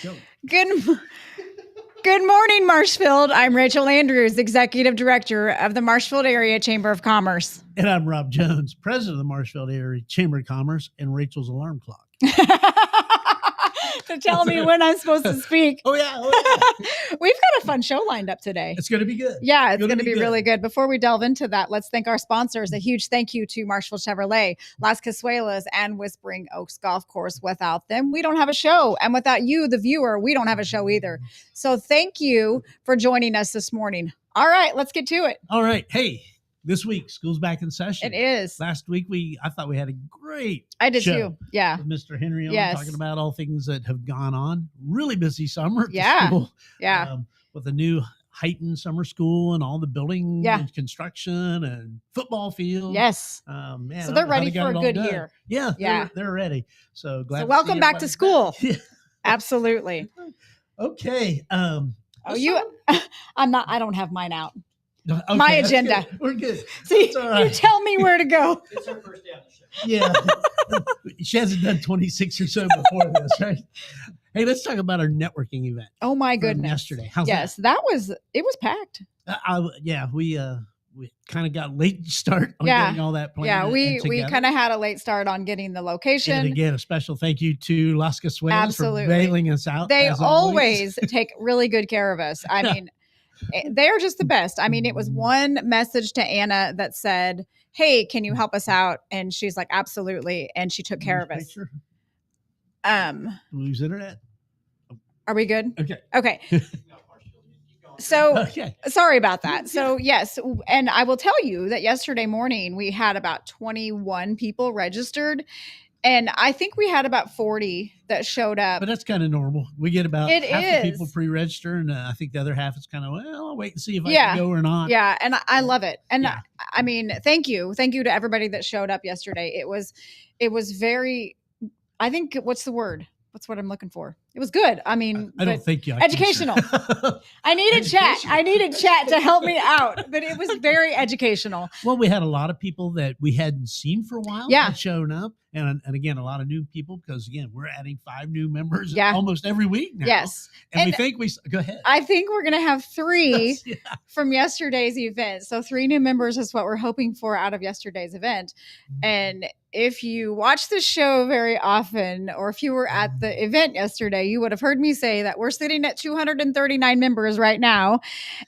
Go. Good morning, Marshfield. I'm Rachel Andrews, Executive Director of the Marshfield Area Chamber of Commerce. And I'm Rob Jones, President of the Marshfield Area Chamber of Commerce, and Rachel's alarm clock. To tell me when I'm supposed to speak. Oh, yeah. We've got a fun show lined up today. It's going to be good. Yeah, it's going to be really good. Before we delve into that, let's thank our sponsors. A huge thank you to Marshfield Chevrolet, Las Casuelas, and Whispering Oaks Golf Course. Without them, we don't have a show. And without you, the viewer, we don't have a show either. So thank you for joining us this morning. All right, let's get to it. All right. Hey, this week, school's back in session. It is. Last week, I thought we had a great I did show too. Yeah. with Mr. Henry on, Yes. talking about all things that have gone on. Really busy summer at the Yeah. school. Yeah. With a new heightened summer school and all the building Yeah. and construction and football field. Yes. Man, So they're I don't know how ready they got for a it all good done. year. Yeah. Yeah. They're ready. So glad. So welcome back to school. Yeah. Absolutely. Okay. I don't have mine out. Okay, My that's agenda. good. We're good. See, That's all right. you tell me where to go. It's her first day on the show. Yeah. She hasn't done 26 or so before this, right? Hey, let's talk about our networking event. Oh my from goodness. Yesterday. How's Yes, it was packed. that? We kind of got late start on Yeah. getting all that planned. Yeah, we together. kind of had a late start on getting the And location. again, a special thank you to Las Casuelas Absolutely. for bailing us out. They as always take really good care of us. I mean, they're just the best. I mean, it was one message to Anna that said, "Hey, can you help us out?" And she's like, "Absolutely." And she took care of us. Picture? Lose internet? Are we good? Okay. Okay. No, Marshfield, you go on. So Okay. sorry about that. So yes, and I will tell you that yesterday morning we had about 21 people registered, and I think we had about 40 that showed up. But that's kind of normal. We get about It half the is. people pre-register, and I think the other half is kind of, well, I'll wait and see if I Yeah. can go or not. Yeah, and I love it. And Yeah. I mean, thank you to everybody that showed up yesterday. It was very, I think, what's the word? What's what I'm looking for? It was good. I mean, I don't but think you. educational. I needed chat. I needed chat to help me out, but it was very educational. Well, we had a lot of people that we hadn't seen for a while. Yeah. That shown up, and again, a lot of new people because again, we're adding 5 new members Yeah. almost every week now. Yes. and we And think go ahead. I think we're going to have 3 Yeah. from yesterday's event. So 3 new members is what we're hoping for out of yesterday's event. And if you watch the show very often, or if you were at the event yesterday, you would have heard me say that we're sitting at 239 members right now.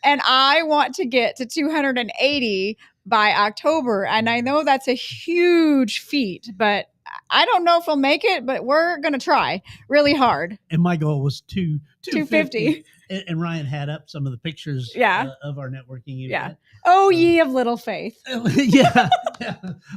And I want to get to 280 by October. And I know that's a huge feat, but I don't know if we'll make it, but we're going to try really hard. And my goal was 250. And Ryan had up some of the pictures Yeah. Of our networking event. Yeah. Oh, ye of little faith. Yeah.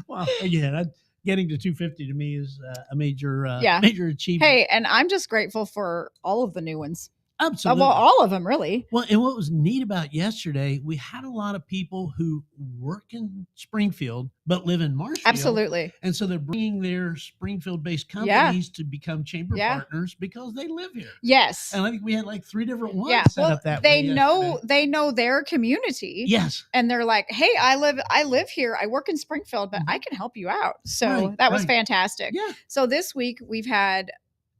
Well, again, getting to 250 to me is a major achievement. Hey, and I'm just grateful for all of the new ones. Absolutely. Well, all of them, really. Well, and what was neat about yesterday, we had a lot of people who work in Springfield but live in Marshfield. Absolutely. And so they're bringing their Springfield-based companies to become chamber partners because they live here. Yes. And I think we had like 3 different ones Yeah. set Well, up that they way know yesterday. they know their community. Yes. And they're like, "Hey, I live here. I work in Springfield, but I can help you out." So Right, that was right. fantastic. Yeah. So this week we've had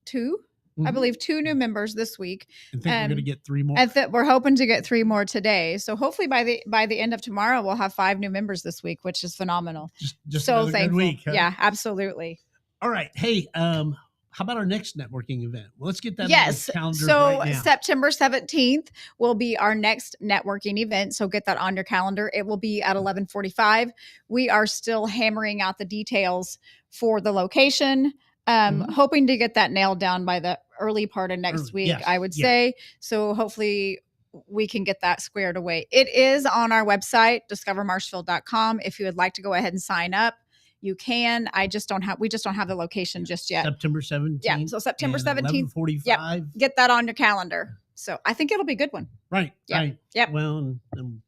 2, I Mhm. believe 2 new members this week. I think we're going to get 3 more. And we're hoping to get 3 more today. So hopefully by the end of tomorrow, we'll have 5 new members this week, which is phenomenal. Just So another thankful. good week. Huh? Yeah, absolutely. All right. Hey, how about our next networking event? Well, let's get that Yes. on the calendar So right now. September 17th will be our next networking event. So get that on your calendar. It will be at 11:45. We are still hammering out the details for the location. Hoping to get that nailed down by the early part of next week, yes, I would yeah. say. So hopefully we can get that squared away. It is on our website, discovermarshfield.com. If you would like to go ahead and sign up, you can. We just don't have the location just yet. September 17th. Yeah. So September 17th. 11:45. Get that on your calendar. So I think it'll be a good one. Right. Yep, Right. yep. Well, and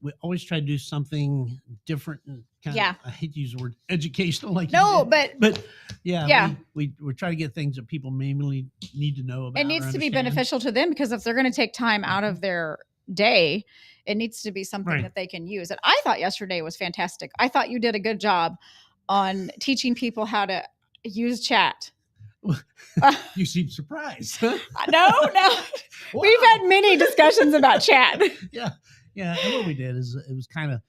we always try to do something different and kind Yeah. of, I hate to use the word educational like you No, did, but yeah, we try to get things that people mainly need to know about. it needs or to be understand. beneficial to them, because if they're going to take time out of their day, it needs to be something Right. that they can use. And I thought yesterday was fantastic. I thought you did a good job on teaching people how to use chat. You seem surprised. No. Wow. We've had many discussions about chat. Yeah. And what we did is it was kind of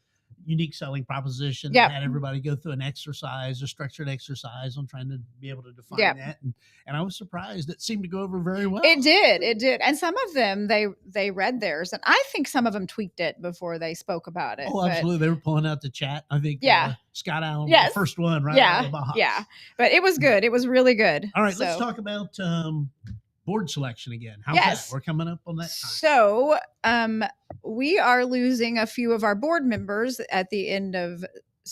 unique selling proposition. Yep. Had everybody go through a structured exercise on trying to be able to define Yep. that. And I was surprised. It seemed to go over very well. It did. And some of them, they read theirs. And I think some of them tweaked it before they spoke about it. Oh, absolutely. They were pulling out the chat. I think Scott Allen was Yes. the first one, right? Out of the box. Yeah. But it was good. It was really good. All right, let's talk about board selection again. How's Yes. that? We're coming up on that time. So we are losing a few of our board members at the end of,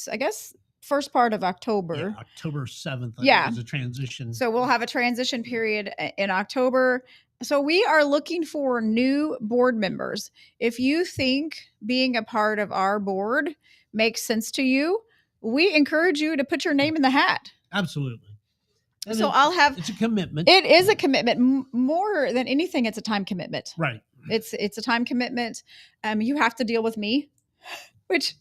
I guess, first part of October. Yeah, October 7th. Yeah. Is a transition. So we'll have a transition period in October. So we are looking for new board members. If you think being a part of our board makes sense to you, we encourage you to put your name in the hat. Absolutely. And so it's a commitment. It is a commitment. More than anything, it's a time commitment. Right. It's a time commitment. You have to deal with me, which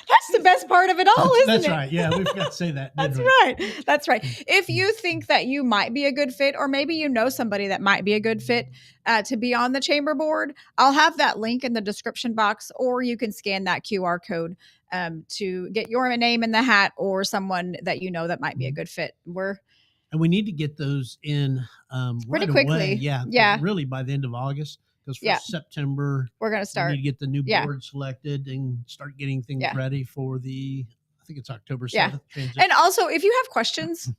that's the best part of it all, isn't it? That's right. Yeah, we forgot to say that. That's right. That's right. If you think that you might be a good fit, or maybe you know somebody that might be a good fit to be on the chamber board, I'll have that link in the description box, or you can scan that QR code to get your name in the hat, or someone that you know that might be a good fit. And we need to get those in pretty right quickly. Away. Yeah. Really by the end of August. Because for September, we're going to start. We need to get the new board selected and start getting things ready for I think it's October 7th. Transition. And also, if you have questions,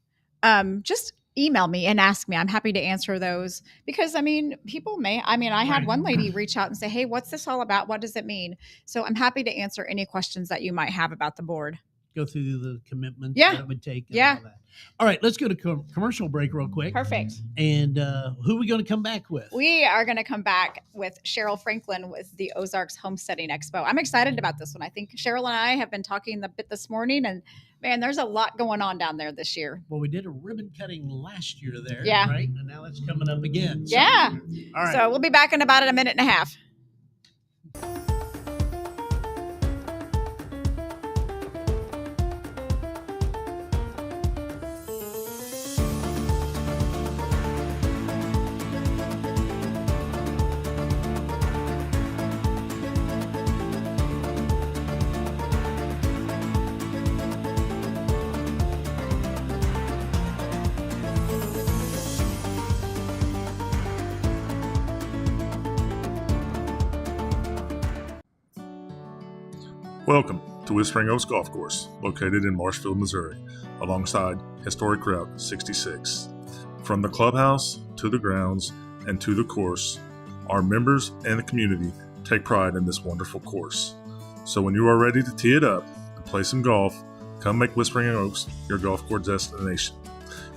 just email me and ask me. I'm happy to answer those, because I had one lady reach out and say, hey, what's this all about? What does it mean? So I'm happy to answer any questions that you might have about the board. Go through the commitments that it would take. And all that. All right, let's go to commercial break real quick. Perfect. And who are we going to come back with? We are going to come back with Cheryl Franklin with the Ozarks Homesteading Expo. I'm excited about this one. I think Cheryl and I have been talking a bit this morning, and man, there's a lot going on down there this year. Well, we did a ribbon cutting last year there, yeah. Right? And now it's coming up again. So. Yeah. All right. So we'll be back in about a minute and a half. Welcome to Whispering Oaks Golf Course, located in Marshfield, Missouri, alongside historic Route 66. From the clubhouse to the grounds and to the course, our members and the community take pride in this wonderful course. So when you are ready to tee it up and play some golf, come make Whispering Oaks your golf course destination.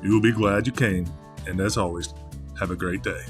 You will be glad you came, and as always, have a great day.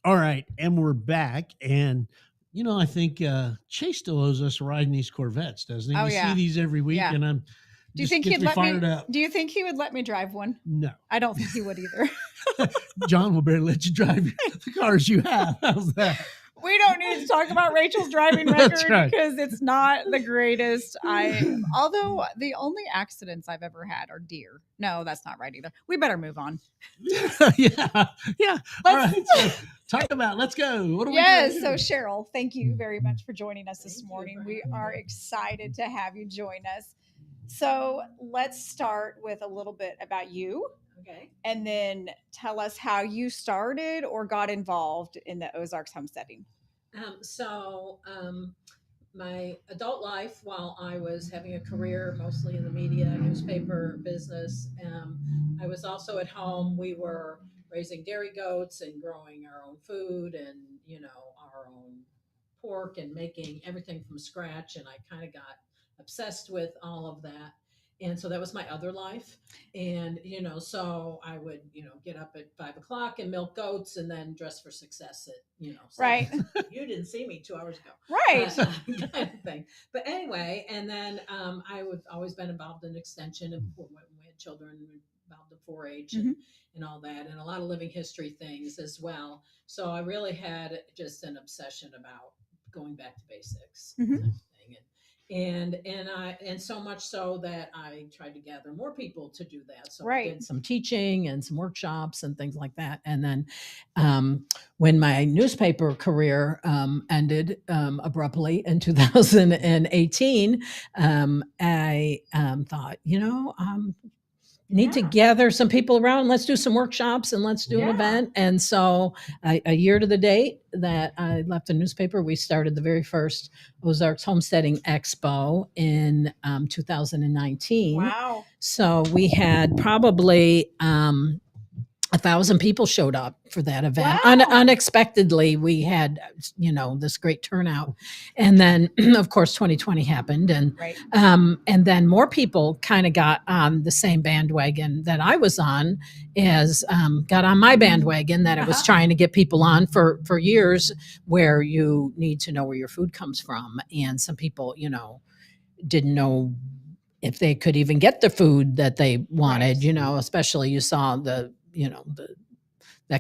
All right, and we're back, and I think Chase still owes us a ride in these Corvettes, doesn't he? Oh, we see these every week, and I'm. Do you think he'd let me? Do you think he would let me drive one? No, I don't think he would either. John will barely let you drive the cars you have. How's that? We don't need to talk about Rachel's driving record right. because it's not the greatest. Although the only accidents I've ever had are deer. No, that's not right either. We better move on. yeah. All right. So let's go. What do we do? So Cheryl, thank you very much for joining us this morning. We are excited to have you join us. So let's start with a little bit about you. Okay. And then tell us how you started or got involved in the Ozarks homesteading. My adult life, while I was having a career mostly in the media, newspaper business, I was also at home. We were raising dairy goats and growing our own food and, our own pork and making everything from scratch. And I kind of got obsessed with all of that. And so that was my other life. And, so I would, get up at 5 o'clock and milk goats and then dress for success at, Right. 7. You didn't see me 2 hours ago. Right. Kind of thing. But anyway, and then I've always been involved in extension and when we had children, involved in 4-H and all that, and a lot of living history things as well. So I really had just an obsession about going back to basics. Type of thing. And so much so that I tried to gather more people to do that. So I did some teaching and some workshops and things like that. And then when my newspaper career ended abruptly in 2018, I thought, need to gather some people around. Let's do some workshops and let's do an event. And so a year to the date that I left the newspaper, we started the very first Ozarks Homesteading Expo in 2019. Wow. So we had probably 1,000 people showed up for that event. Wow. Unexpectedly, we had, this great turnout. And then, of course, 2020 happened. And, Right. and then more people kind of got on the same bandwagon that I was on got on my bandwagon that I was trying to get people on for years, where you need to know where your food comes from. And some people, didn't know if they could even get the food that they wanted, especially you saw that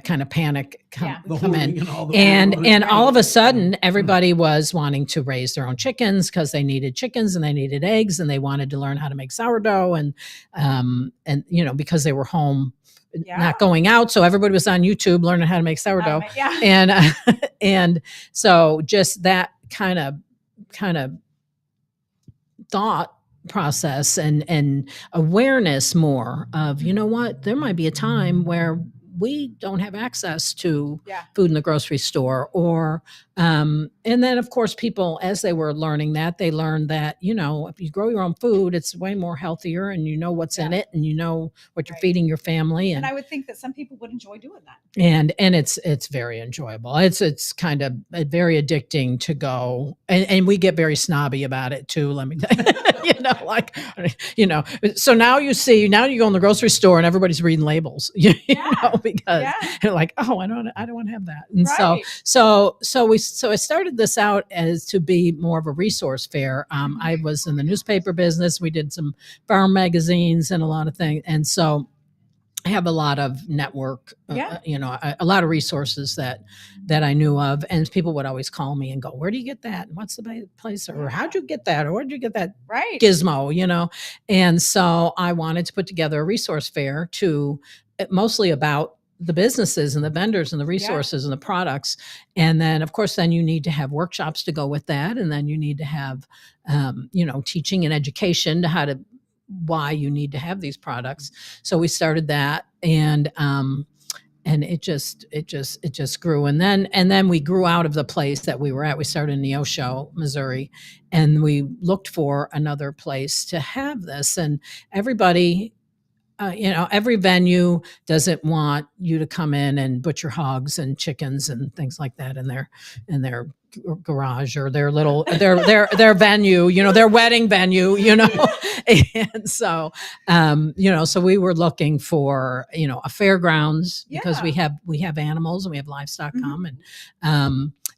kind of panic come in. And all of a sudden, everybody was wanting to raise their own chickens because they needed chickens and they needed eggs and they wanted to learn how to make sourdough and because they were home, not going out. So everybody was on YouTube learning how to make sourdough. And so just that kind of thought process and awareness more of, there might be a time where we don't have access to food in the grocery store and then of course people, as they were learning that, they learned that, if you grow your own food, it's way more healthier and what's in it and what you're feeding your family. And I would think that some people would enjoy doing that. And it's very enjoyable. It's kind of very addicting to go and we get very snobby about it too. Let me tell you, so now you go in the grocery store and everybody's reading labels, because you're like, oh, I don't want to have that. And so I started this out as to be more of a resource fair. I was in the newspaper business. We did some farm magazines and a lot of things. And so I have a lot of network, a lot of resources that I knew of, and people would always call me and go, "Where do you get that? And what's the place? Or how'd you get that? Or where did you get that gizmo?" And so I wanted to put together a resource fair mostly about the businesses and the vendors and the resources and the products. And then, of course, then you need to have workshops to go with that, and then you need to have, teaching and education to why you need to have these products. So we started that, and it just grew. And then we grew out of the place that we were at. We started in Neosho, Missouri, and we looked for another place to have this. And everybody, every venue doesn't want you to come in and butcher hogs and chickens and things like that in their garage or their little their venue, their wedding venue, and so so we were looking for a fairgrounds because we have animals and we have livestock come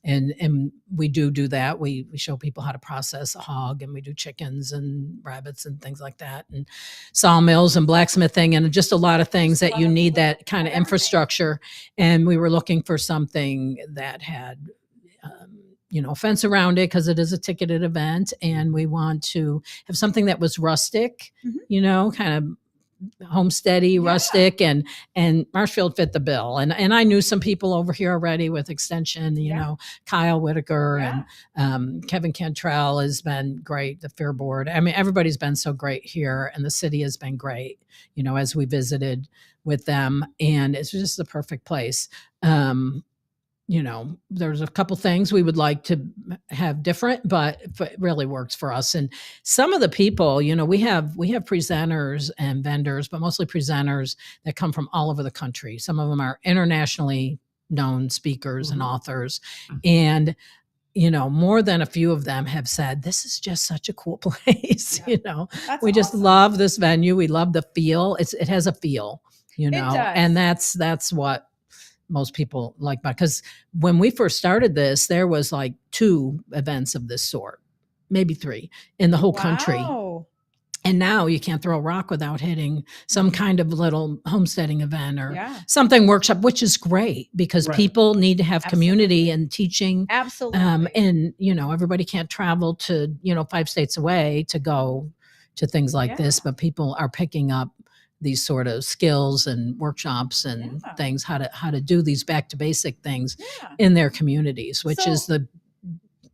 and we do that. We show people how to process a hog, and we do chickens and rabbits and things like that, and sawmills and blacksmithing and just a lot of things that you need that kind of infrastructure. And we were looking for something that had fence around it because it is a ticketed event, and we want to have something that was rustic, kind of homesteady, rustic, and Marshfield fit the bill. And I knew some people over here already with extension, Kyle Whitaker and Kevin Cantrell has been great. The Fair Board. I mean, everybody's been so great here, and the city has been great, as we visited with them, and it's just the perfect place. There's a couple things we would like to have different, but it really works for us. And some of the people, we have presenters and vendors, but mostly presenters that come from all over the country. Some of them are internationally known speakers and authors. And more than a few of them have said, this is just such a cool place. Yeah. That's We just awesome. love this venue. We love the feel. It has a feel, does. and that's what most people like about, because when we first started this, there was like 2 events of this sort, maybe 3 in the whole country. Wow. And now you can't throw a rock without hitting some kind of little homesteading event or Yeah. something workshop, which is great because Right. people need to have community Absolutely. and teaching. Absolutely. And everybody can't travel to 5 states away to go to things like this, Yeah. but people are picking up these sort of skills and workshops and Yeah. things, how to do these back to basic things Yeah. in their communities, which is So-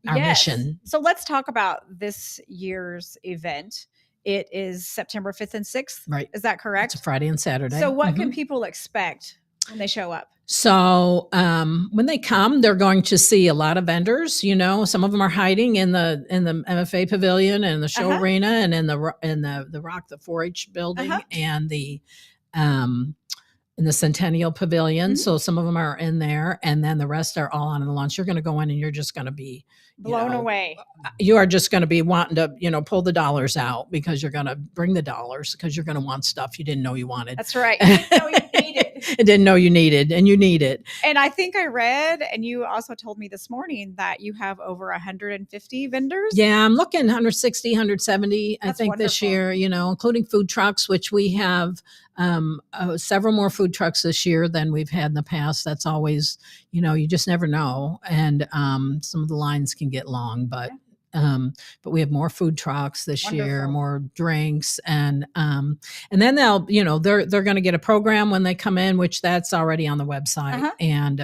our Yes. mission. So let's talk about this year's event. It is September 5th and 6th. Right. Is that correct? It's a Friday and Saturday. So what Mhm. can people expect when they show up? So when they come, they're going to see a lot of vendors. Some of them are hiding in the MFA pavilion and the show Uh-huh. arena and in the Rock, the 4-H building, Uh-huh. and in the Centennial Pavilion. Mhm. So some of them are in there, and then the rest are all on the launch. You're going to go in and you're just going to be Blown away. You are just going to be wanting to pull the dollars out, because you're going to bring the dollars, because you're going to want stuff you didn't know you wanted. That's right. You didn't know you needed. I didn't know you needed, and you need it. And I think I read, and you also told me this morning, that you have over 150 vendors. Yeah, I'm looking 160, 170, I That's think this wonderful. year, including food trucks, which we have several more food trucks this year than we've had in the past. That's always, you just never know. And some of the lines can get long, but we have more food trucks this year, Wonderful. more drinks, and then they'll, they're going to get a program when they come in, which that's already on the website. Uh-huh. And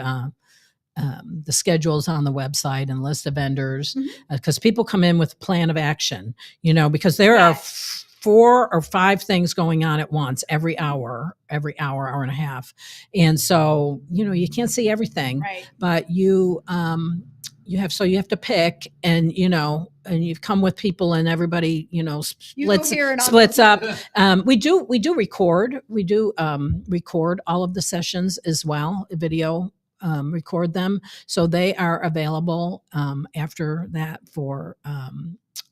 the schedule's on the website and list of vendors, Mhm. because people come in with a plan of action, because there are Yes. 4 or 5 things going on at once every hour and a half. And so, you can't see everything, Right. but you have to pick, and and you've come with people, and everybody You go splits here and I'll splits go up. We do record record all of the sessions as well, video, record them, so they are available after that for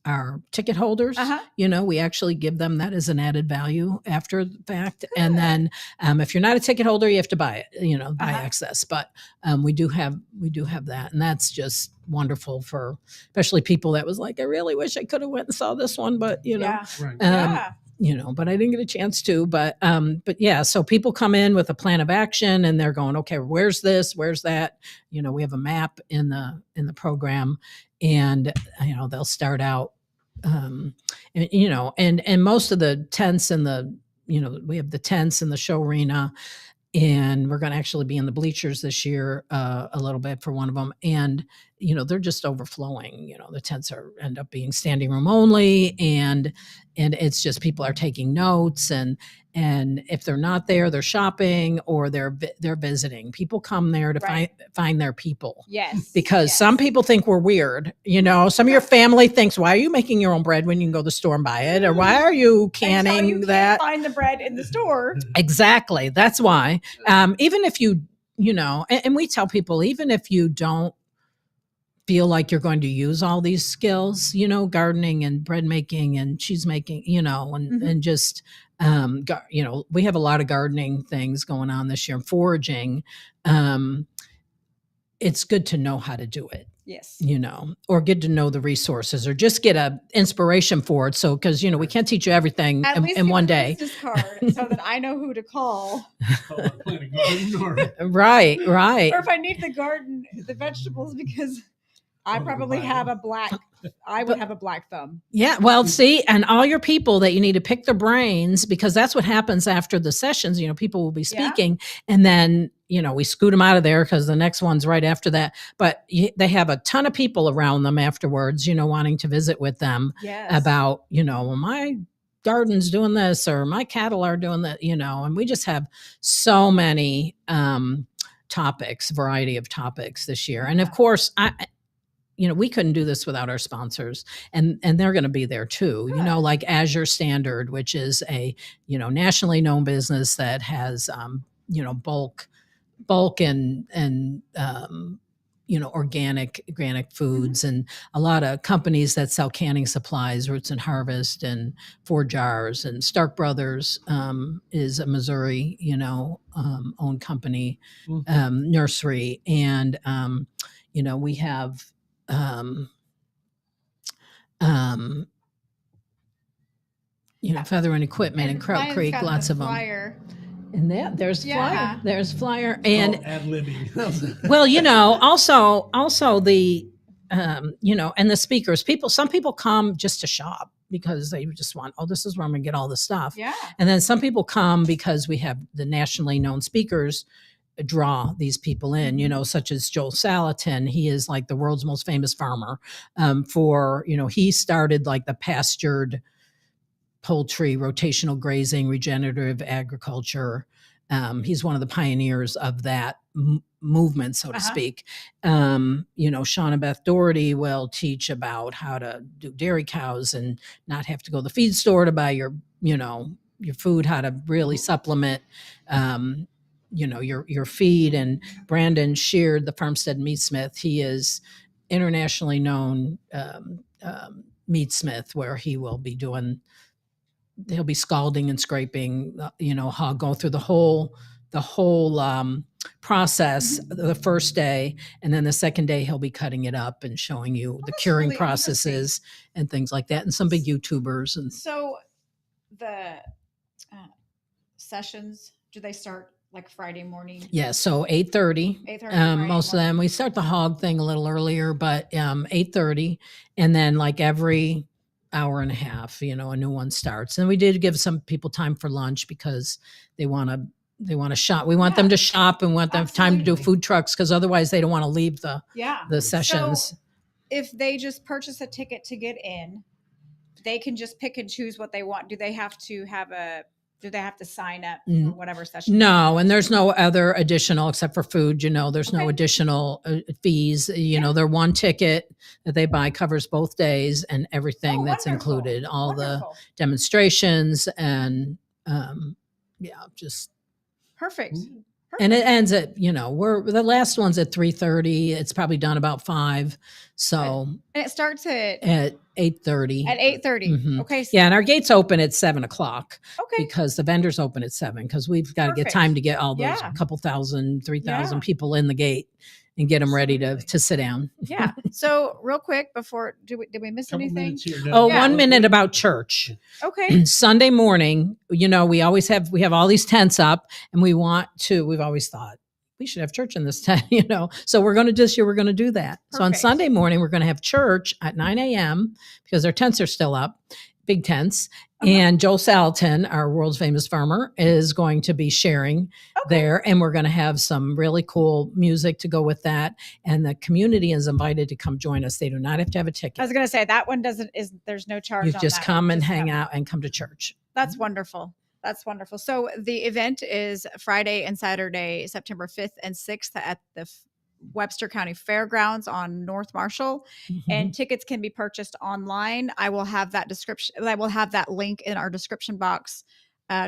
our ticket holders. Uh-huh. We actually give them that as an added value after the fact. And then if you're not a ticket holder, you have to buy it, buy Uh-huh. access. But we do have that, and that's just wonderful for especially people that was like, I really wish I could have went and saw this one, but Yeah. Right. Yeah. but I didn't get a chance to. But yeah, so people come in with a plan of action, and they're going, okay, where's this? Where's that? We have a map in the program, and they'll start out, and most of the tents and we have the tents in the show arena, and we're going to actually be in the bleachers this year a little bit for one of them, and they're just overflowing. The tents end up being standing room only, and it's just people are taking notes, and if they're not there, they're shopping, or they're visiting. People come there to Right. find their people. Yes. Because Yes. some people think we're weird. Some of your family thinks, why are you making your own bread when you can go to the store and buy it? Or why are you And so canning you that? can't find the bread in the store. Exactly. That's why. Even if and we tell people, even if you don't feel like you're going to use all these skills, gardening and bread making and cheese making, and Mhm. and just, we have a lot of gardening things going on this year, foraging. It's good to know how to do it. Yes. Or get to know the resources, or just get a inspiration for it. So, because, we can't teach you everything At least in give one a day. business card so that I know who to call. Right. Or if I need the vegetables, because I probably have I would have a black thumb. Yeah. Well, see, and all your people that you need to pick their brains, because that's what happens after the sessions. People will be Yeah. speaking, and then, we scoot them out of there because the next one's right after that. But they have a ton of people around them afterwards, wanting to visit with them Yes. about, well, my garden's doing this, or my cattle are doing that, and we just have so many variety of topics this year. And of course, we couldn't do this without our sponsors, and they're going to be there too. Good. Like Azure Standard, which is a nationally known business that has bulk and organic foods, and a lot of companies that sell canning supplies, Roots and Harvest and Four Jars, and Stark Brothers is a Missouri, owned company, nursery. And, we have, Feather and Equipment and Kraut Ryan's Creek, got lots the of them. flyer. And there's Yeah. Flyer. And ad-libbing. well, also the, and the speakers, some people come just to shop because they just want, this is where I'm gonna get all the stuff. Yeah. And then some people come because we have the nationally known speakers draw these people in, such as Joel Salatin. He is like the world's most famous farmer. He started like the pastured poultry, rotational grazing, regenerative agriculture. He's one of the pioneers of that movement, so to speak. Sean and Beth Doherty will teach about how to do dairy cows and not have to go to the feed store to buy your food, how to really supplement, your feed. And Brandon Sheard, the Farmstead meatsmith, he is internationally known meatsmith, where he'll be scalding and scraping, hog, go through the whole process the first day, and then the second day he'll be cutting it up and showing you the curing really processes and things like that, and some big YouTubers. And So the sessions, do they start like Friday morning? yeah, so 8:30. 8:30. Most of them, we start the hog thing a little earlier, but 8:30, and then like every hour and a half, a new one starts. And we did give some people time for lunch because they want to shop. We want them to shop and want them time to do food trucks, because otherwise they don't want to leave the sessions. So if they just purchase a ticket to get in, they can just pick and choose what they want. Do they have to sign up for whatever session? No, and there's no other additional, except for food, there's no additional fees. Their one ticket that they buy covers both days and everything that's included, all the demonstrations and just perfect. And it ends at, the last one's at 3:30. It's probably done about 5. So and it starts at 8:30. At 8:30. Mhm. Okay. Yeah, and our gates open at 7:00. Okay. Because the vendors open at 7, because we've got to get time to get all those couple thousand, 3,000 people in the gate and get them ready to sit down. Yeah. So real quick before, did we miss anything? 1 minute about church. Okay. Sunday morning, we have all these tents up, and we've always thought we should have church in this tent, So we're going to do that. Perfect. So on Sunday morning, we're going to have church at 9 a.m. because our tents are still up, big tents. And Joel Salatin, our world's famous farmer, is going to be sharing there. And we're going to have some really cool music to go with that. And the community is invited to come join us. They do not have to have a ticket. I was going to say that one there's no charge. You just come and hang out and come to church. That's wonderful. That's wonderful. So the event is Friday and Saturday, September 5th and 6th at the Webster County Fairgrounds on North Marshall, and tickets can be purchased online. I will have that link in our description box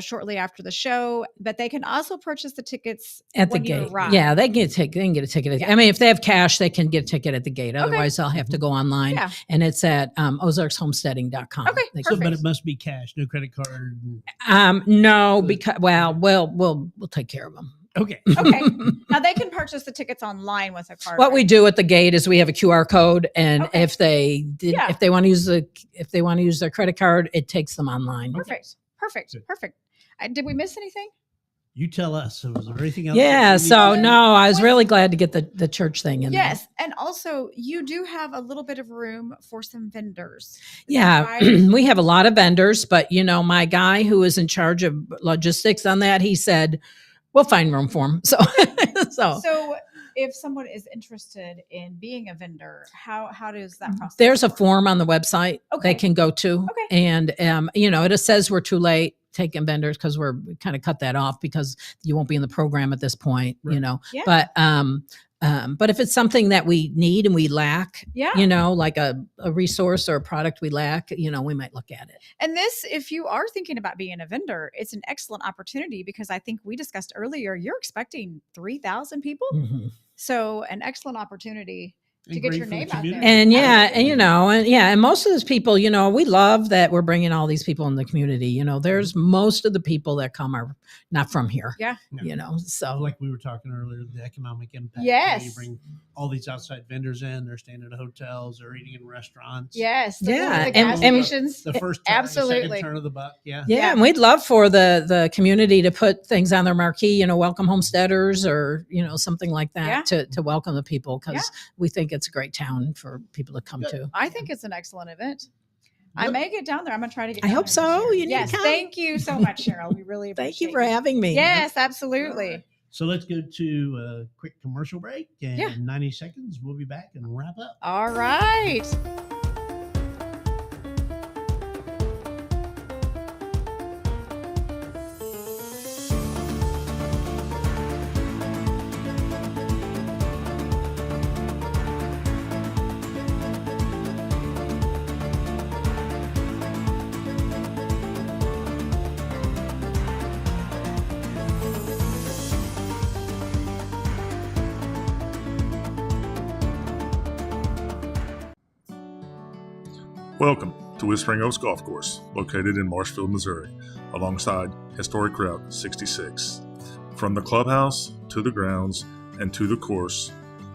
shortly after the show, but they can also purchase the tickets at the gate. Yeah, they can get a ticket. I mean, if they have cash, they can get a ticket at the gate. Otherwise, they'll have to go online, and it's at ozarkshomesteading.com. Okay, but it must be cash, no credit card. No, because we'll take care of them. Okay. Now they can purchase the tickets online with a card. What we do at the gate is we have a QR code, and if they want to use their credit card, it takes them online. Perfect. Did we miss anything? You tell us. So was there anything else? Yeah. So no, I was really glad to get the church thing in there. Yes. And also you do have a little bit of room for some vendors. Yeah. We have a lot of vendors, but my guy who is in charge of logistics on that, he said, we'll find room for him. So if someone is interested in being a vendor, how does that process There's work? a form on the website they can go to. And, it says we're too late taking vendors because we kind of cut that off because you won't be in the program at this point, But if it's something that we need and we lack, like a resource or a product we lack, we might look at it. And if you are thinking about being a vendor, it's an excellent opportunity because I think we discussed earlier, you're expecting 3,000 people. Mm-hmm. So an excellent opportunity to And get great your for the name out there. community. And yeah, and Absolutely. you know, and most of those people, you know, we love that we're bringing all these people in the community. You know, there's most of the people that come are not from here. Yeah. You know, so Like we were talking earlier, the economic impact. Yes. You bring all these outside vendors in, they're staying at hotels, they're eating in restaurants. Yes. They're going Yeah, to the gas and- stations. The first turn, the Absolutely. second turn of the buck. Yeah. yeah, Yeah. and we'd love for the community to put things on their marquee, you know, welcome homesteaders or, you know, something like that to welcome the people, because we think it's a great town for people to come Good. to. I think it's an excellent event. I Yep. may get down there. I'm going to try to get I down hope there this so. year. You need to yes. come. Thank you so much, Cheryl. We really appreciate Thank you for having me. Yes, absolutely. So let's go to a quick commercial break. And Yeah. 90 seconds, we'll be back and wrap up. All right. Welcome to Whispering Oaks Golf Course, located in Marshfield, Missouri, alongside historic Route 66. From the clubhouse to the grounds and to the course,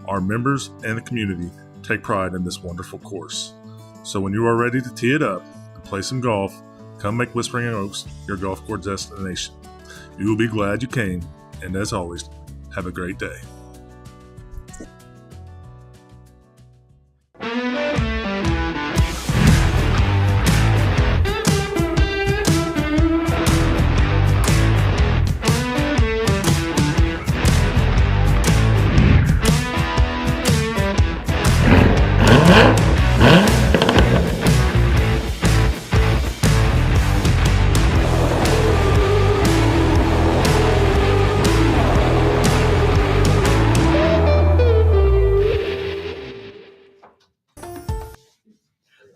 our members and the community take pride in this wonderful course. So when you are ready to tee it up and play some golf, come make Whispering Oaks your golf course destination. You will be glad you came, and as always, have a great day.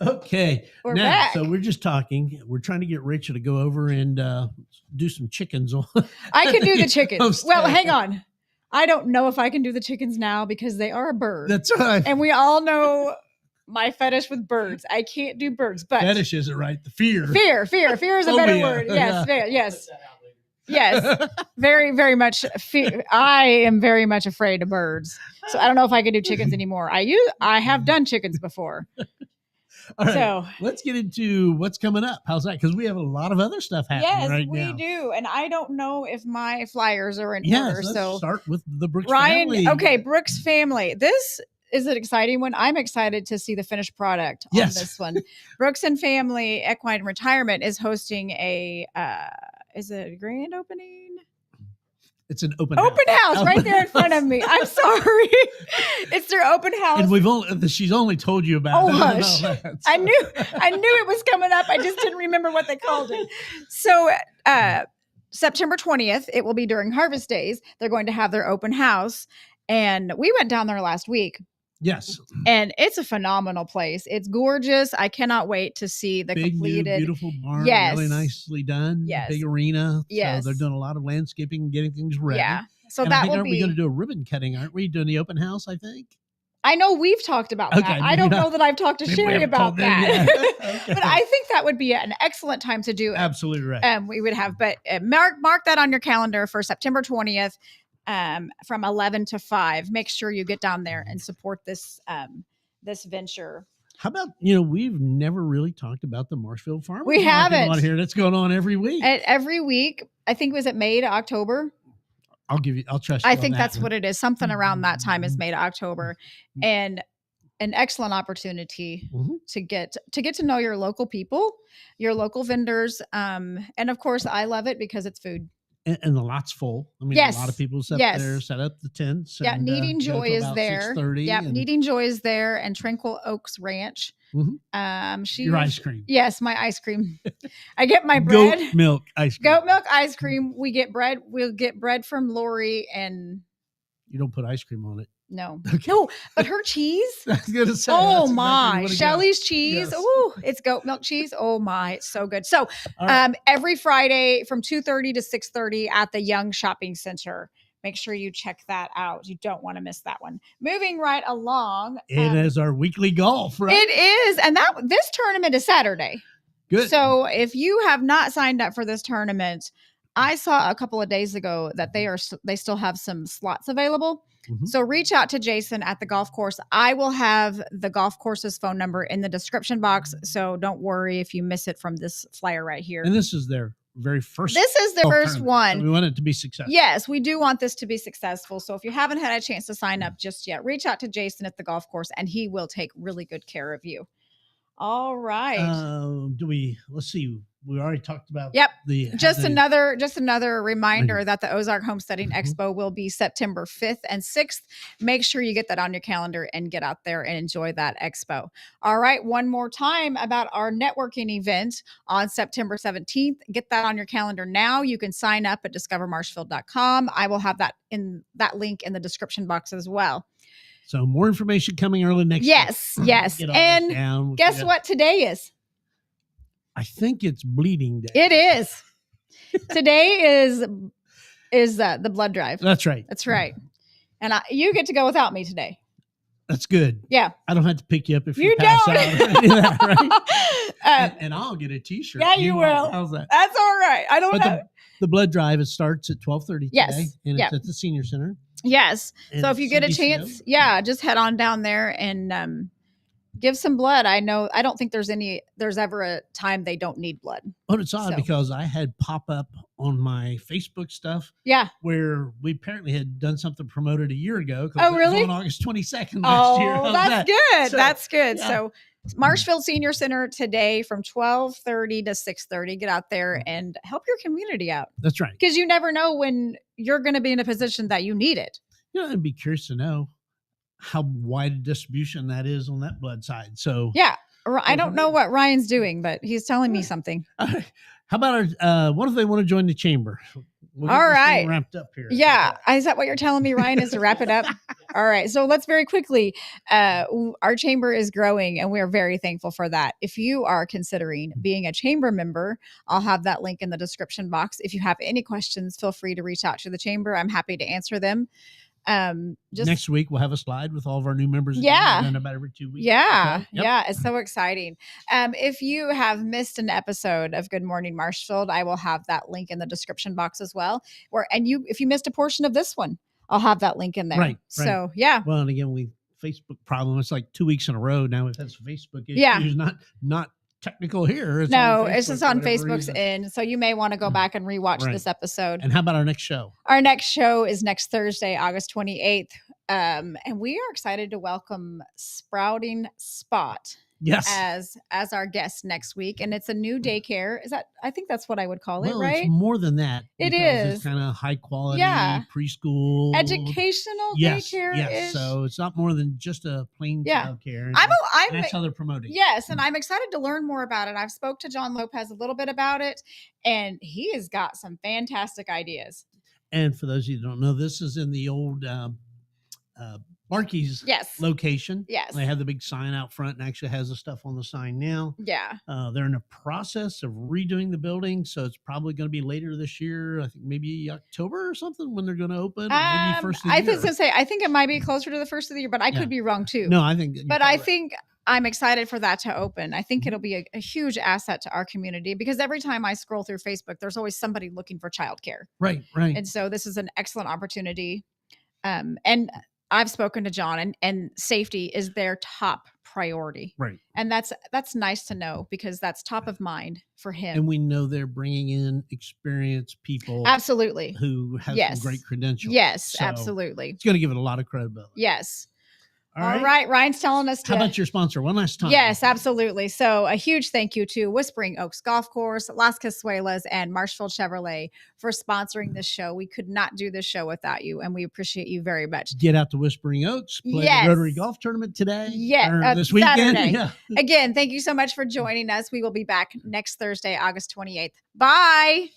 Okay. We're now, back. so we're just talking. We're trying to get Rachel to go over and do some chickens on. I can do the chickens. Homestead. Well, hang on. I don't know if I can do the chickens now because they are a bird. That's right. And we all know my fetish with birds. I can't do birds, but Fetish isn't right. The fear. fear is a better Phobia. word. Yes, Yeah. fear, yes, Put that out later. yes. Very, very much. I am very much afraid of birds. So I don't know if I can do chickens anymore. I have done chickens before. All right. So Let's get into what's coming up. How's that? Because we have a lot of other stuff happening yes, right we now. do. And I don't know if my flyers are in Yes, order. let's So start with the Brooks Ryan, family. okay, Brooks family. This is an exciting one. I'm excited to see the finished product on Yes. this one. Brooks and Family Equine Retirement is hosting a is it a grand opening? It's an open House right there in front of me. I'm sorry. It's their open house. And we've only she's only told you about Oh, it. hush. I knew it was coming up. I just didn't remember what they called it. So September 20th, it will be during harvest days. They're going to have their open house. And we went down there last week. Yes. And it's a phenomenal place. It's gorgeous. I cannot wait to see the Big, completed. new, beautiful barn. Yes. Really nicely done. Yes. Big arena. Yes. So they're doing a lot of landscaping, getting things ready. Yeah. So And I that think, will aren't we be. going to do a ribbon cutting? Aren't we doing the open house? I think. I know we've talked about Okay, that. I maybe don't not. know that I've talked to Maybe we Sherry haven't about told them that. yet. Okay. But I think that would be an excellent time to do it. Absolutely right. We would have, but mark that on your calendar for September 20th, from 11 to 5. Make sure you get down there and support this this venture. How about we've never really talked about the Marshfield Farmers We Market haven't. on here. That's going on every week. Every week, I think was it May to October? I'll trust you. I on think that that's one. what it is. Something around that time is May to October, and an excellent opportunity Mhm. to get to know your local people, your local vendors, and of course, I love it because it's food. And the lot's full. I mean, Yes. a lot of people set Yes. there, set up the tents. Yeah, and, Kneading go Joy till is about there. 6:30 Yeah, and Kneading Joy is there, and Tranquil Oaks Ranch. Mhm. She your ice cream. Yes, my ice cream. I get my bread. Goat milk ice cream. Goat milk ice cream. We get bread. We'll get bread from Lori, and You don't put ice cream on it. no, Okay. no, but her cheese. I was gonna say. Oh that's exactly my, where you wanna go. Shelly's cheese. Yes. Oh, it's goat milk cheese. Oh my, it's so good. So, All right. every Friday from 2:30 to 6:30 at the Young Shopping Center. make sure you check that out. You don't want to miss that one. Moving right along. It is our weekly golf, right? It is. And this tournament is Saturday. Good. So if you have not signed up for this tournament, I saw a couple of days ago that they still have some slots available. Mhm. So reach out to Jason at the golf course. I will have the golf course's phone number in the description box. So don't worry if you miss it from this flyer right here. And this is their very first. This is the golf first tournament, one. so we want it to be successful. Yes, we do want this to be successful. So if you haven't had a chance to sign up just yet, reach out to Jason at the golf course and he will take really good care of you. All right. Let's see. We already talked about Yep. Just the- another reminder that the Ozark Homesteading Mhm. Expo will be September 5th and 6th. Make sure you get that on your calendar and get out there and enjoy that expo. All right. One more time about our networking event on September 17th. Get that on your calendar now. You can sign up at discovermarshfield.com. I will have that link in the description box as well. So more information coming early next Yes, week. yes. Get all this And down. We'll guess figure out- what today is? I think it's bleeding day. It is. Today is the blood drive. That's right. That's right. And you get to go without me today. That's good. Yeah. I don't have to pick you up if You you pass don't. out or any of that, right? Uh, and I'll get a T-shirt. yeah, you won't. will. How's that? That's all right. I don't But know. the blood drive, it starts at 12:30 Yes. today, and Yep. it's at the senior center. Yes. And So if you get a CBCO. chance, just head on down there and give some blood. I don't think there's ever a time they don't need blood. But it's odd So. because I had pop up on my Facebook stuff Yeah. where we apparently had done something promoted a year ago. 'Cause Oh, it was really? on August 22nd last year. Oh, How's that's that? good. So, That's good. yeah. So Marshfield Senior Center today from 12:30 to 6:30. Get out there and help your community out That's right. because you never know when you're going to be in a position that you need it. You know, I'd be curious to know how wide a distribution that is on that blood side. So, Yeah. I Go don't from know there. what Ryan's doing, but he's telling me something. how about what if they want to join the chamber? We'll get All this thing right. wrapped up here. Yeah. Is that what you're telling me, Ryan, is to wrap it up? All right. So let's very quickly. Our chamber is growing and we are very thankful for that. If you are considering being a chamber member, I'll have that link in the description box. If you have any questions, feel free to reach out to the chamber. I'm happy to answer them. Just Next week we'll have a slide with all of our new members. again. Yeah. We're done about every 2 weeks. Yeah, Okay. Yep. yeah, it's so exciting. If you have missed an episode of Good Morning Marshfield, I will have that link in the description box as well. If you missed a portion of this one, I'll have that link in there. Right, So yeah, Well, and again, Facebook problem. It's like 2 weeks in a row now. We've had some Facebook issues. Yeah. Not technical here. It's no, on it's Facebook just for on whatever Facebook's reason. end. So you may want to go back and rewatch Right. this episode. And how about our next show? Our next show is next Thursday, August 28th. And we are excited to welcome Sprouting Spot Yes. as our guest next week. And it's a new daycare. I think that's what I would call well, it, right? it's more than that. It because is. It's kind of high quality preschool. preschool. Educational Yes. daycare. Yes. So it's not more than just a plain Yeah. child care. I'm and that's how they're promoting. yes, and I'm excited to learn more about it. I've spoke to John Lopez a little bit about it, and he has got some fantastic ideas. And for those of you who don't know, this is in the old Barkey's Yes. location. Yes. They have the big sign out front and actually has the stuff on the sign now. Yeah. They're in the process of redoing the building, so it's probably going to be later this year. I think maybe October or something when they're going to open. Or maybe first of the I year. was gonna say I think it might be closer to the first of the year, but I Yeah. could be wrong too. No, I think. but I think I'm excited for that to open. I think it'll be a huge asset to our community because every time I scroll through Facebook, there's always somebody looking for childcare. right. And so this is an excellent opportunity. And I've spoken to John and safety is their top priority. Right. And that's nice to know because that's top of mind for him. And we know they're bringing in experienced people Absolutely. who have Yes. some great credentials. Yes, So absolutely. It's going to give it a lot of credibility. Yes. All right. Ryan's telling us to. How about your sponsor? One last time. Yes, absolutely. So a huge thank you to Whispering Oaks Golf Course, Las Casuelas, and Marshfield Chevrolet for sponsoring this show. We could not do this show without you, and we appreciate you very much. Get out to Whispering Oaks. Play Yes. the Rotary Golf Tournament today. Yeah, Or this weekend. Saturday. Yeah. Again, thank you so much for joining us. We will be back next Thursday, August 28th. Bye.